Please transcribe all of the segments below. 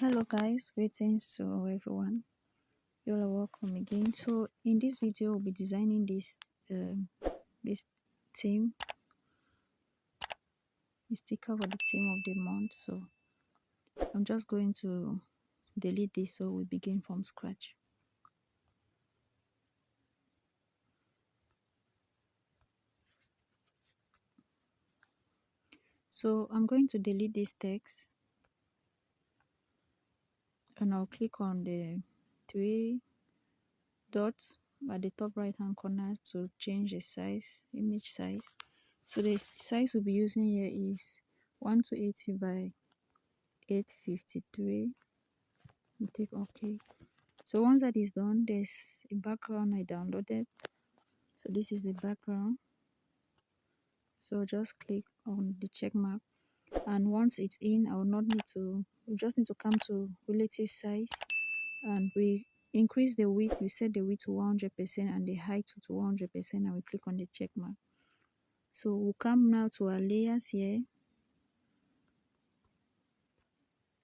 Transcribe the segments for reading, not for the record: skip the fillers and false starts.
Hello guys, greetings to everyone. You are welcome again. So in this video we'll be designing this theme, the sticker for the theme of the month. So I'm just going to delete this so we begin from scratch. So I'm going to delete this text and I'll click on the three dots at the top right hand corner to change the size, image size. So the size we'll be using here is 1280 by 853. We take OK. So once that is done, there's a background I downloaded. So this is the background. So just click on the check mark, and once it's in, I will not need to. We just need to come to relative size, and we increase the width. We set the width to 100% and the height to 100%, and we click on the check mark. So we'll come now to our layers here,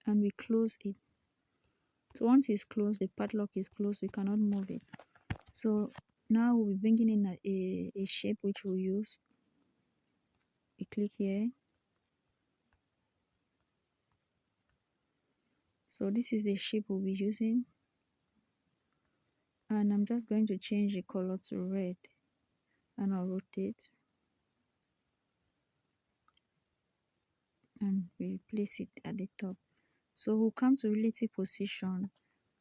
and we close it. So once it's closed, the padlock is closed, we cannot move it. So now we'll be bringing in a shape which we'll use. We click here. So this is the shape we'll be using, and I'm just going to change the color to red, and I'll rotate and we place it at the top. So we'll come to relative position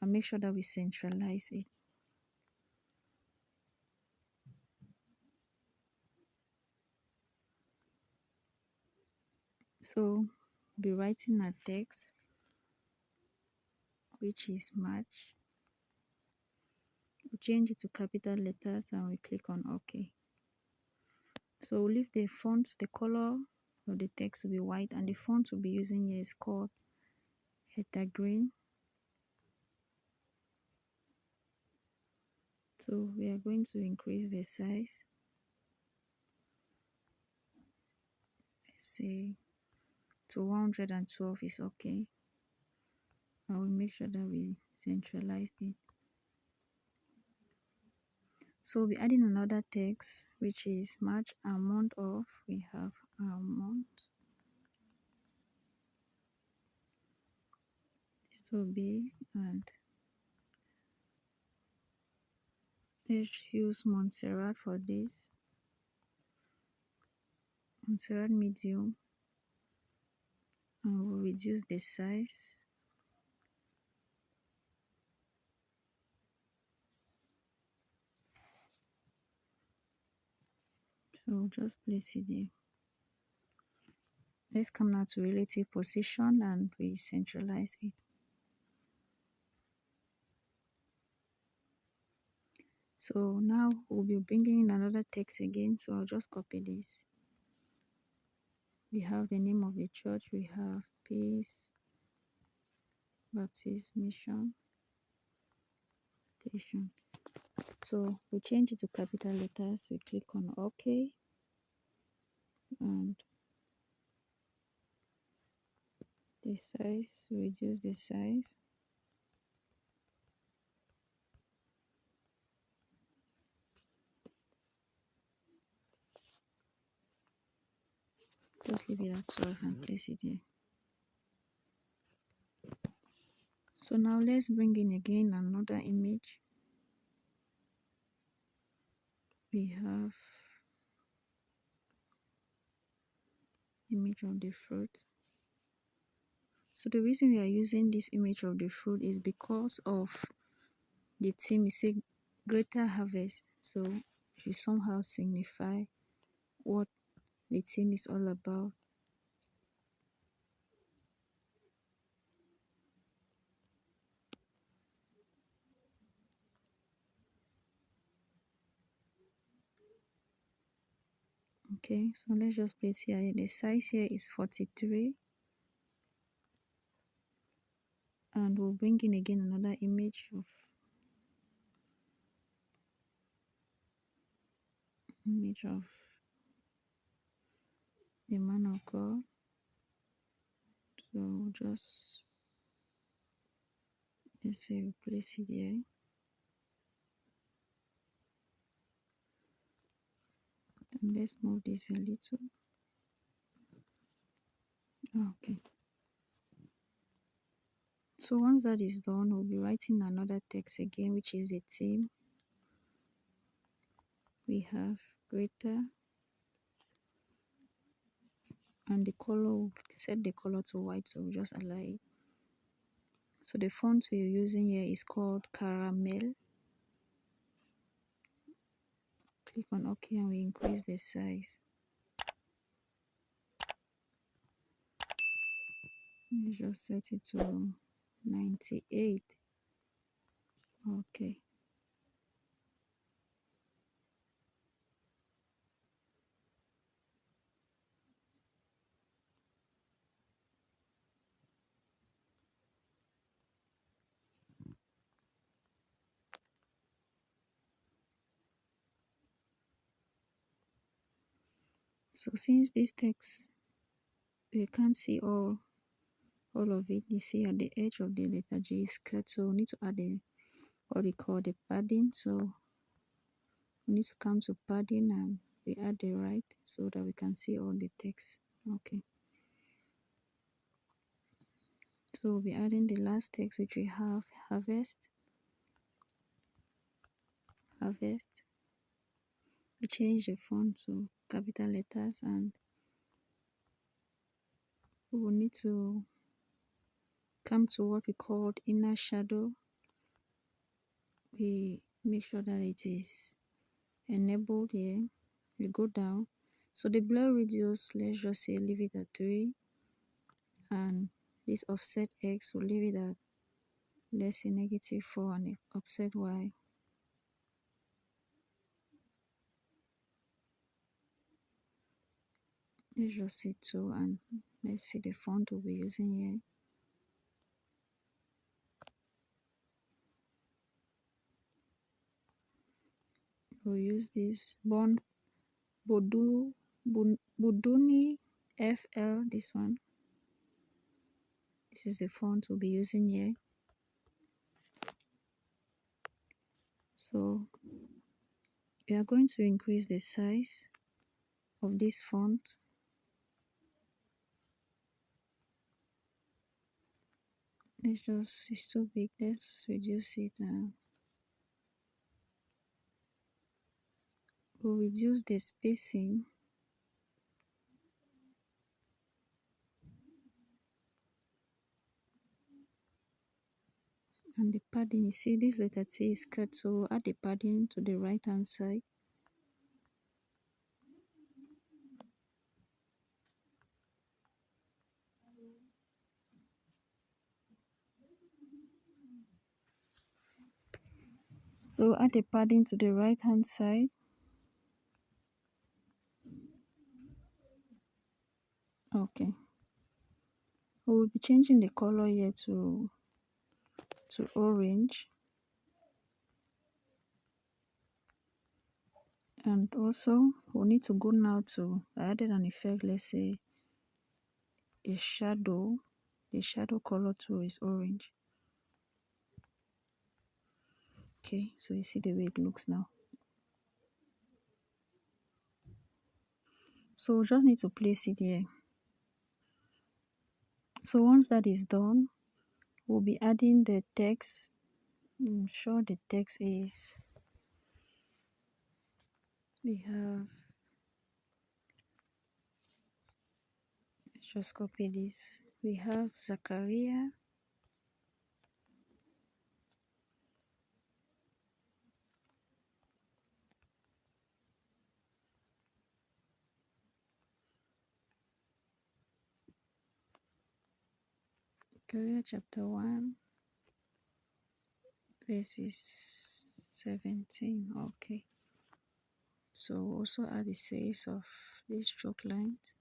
and make sure that we centralize it. So be writing a text which is match. We change it to capital letters and we click on OK. So we'll leave the font, the color of the text will be white, and the font we'll be using here is called Heta Green. So we are going to increase the size. Let's say to 112 is okay. I will make sure that we centralize it. So we'll be adding another text which is March and month of. We have our month. This will be, and let's use Montserrat for this. Montserrat medium, and we'll reduce the size. So just place it there. Let's come now to relative position and we centralize it. So now we'll be bringing in another text again. So I'll just copy this. We have the name of the church. We have Peace Baptist Mission Station. So we change it to capital letters. We click on OK, and the size, reduce the size. Just leave it at 12 and place it here. So now let's bring in again another image. We have image of the fruit. So the reason we are using this image of the fruit is because of the theme is a greater harvest. So it should somehow signify what the theme is all about. Okay, so let's just place here. The size here is 43. And we'll bring in again another image of the man of God. So just Let's say we place it here. And let's move this a little. Okay. So once that is done, we'll be writing another text again, which is a theme. We have greater, and the color, we'll set the color to white, so we'll just allow it. So the font we're using here is called Caramel. Click on OK and we increase the size. Let's just set it to 98. Okay. So since this text, we can't see all of it, you see at the edge of the letter G is cut, so we need to add what we call the padding. So we need to come to padding and we add the right so that we can see all the text. Okay. So we'll be adding the last text, which we have harvest. Harvest. We change the font to capital letters, and we will need to come to what we called inner shadow. We make sure that it is enabled here. We go down. So the blur radius, let's just say leave it at 3, and this offset X will leave it at, let's say, -4, and offset Y, let's just say 2, and let's see the font we'll be using here. We'll use this BodoniFL, this one. This is the font we'll be using here. So we are going to increase the size of this font. It's too big. Let's reduce it. We'll reduce the spacing. And the padding, you see this letter T is cut, so we'll add the padding to the right hand side. So add the padding to the right hand side. Okay. We'll be changing the color here to orange. And also we'll need to go now to, I added an effect, let's say a shadow. The shadow color too is orange. Okay, so you see the way it looks now. So we just need to place it here. So once that is done, we'll be adding the text. I'm sure the text is, we have, let's just copy this. We have Zachariah. Zechariah chapter 1, verses 17. Okay. So also add the size of these stroke lines.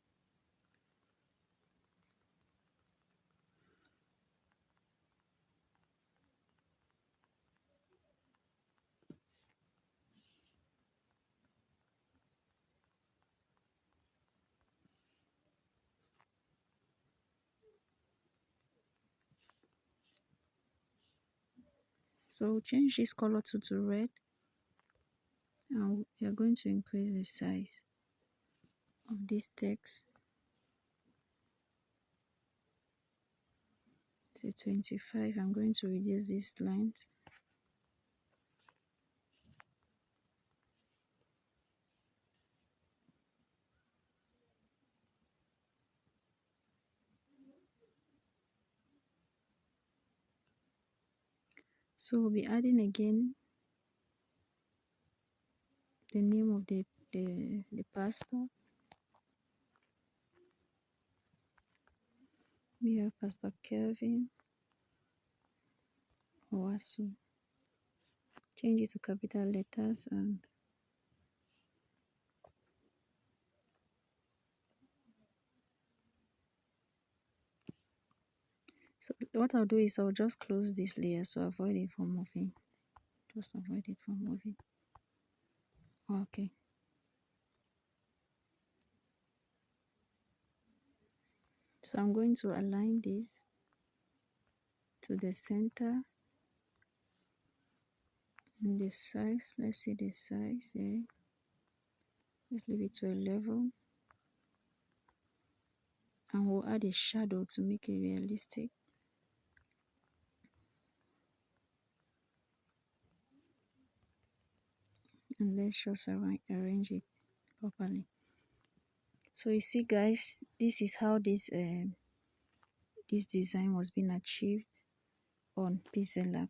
So change this color to red, and we are going to increase the size of this text to 25. I'm going to reduce this length. So we'll be adding again the name of the pastor. We have Pastor Kelvin Owasu. Change it to capital letters, and so what I'll do is I'll just close this layer so avoid it from moving. Just avoid it from moving. Okay. So I'm going to align this to the center and the size. Let's see the size here. Let's leave it to 11. And we'll add a shadow to make it realistic. And let's just arrange it properly. So you see guys, this is how this design was being achieved on Pixellab.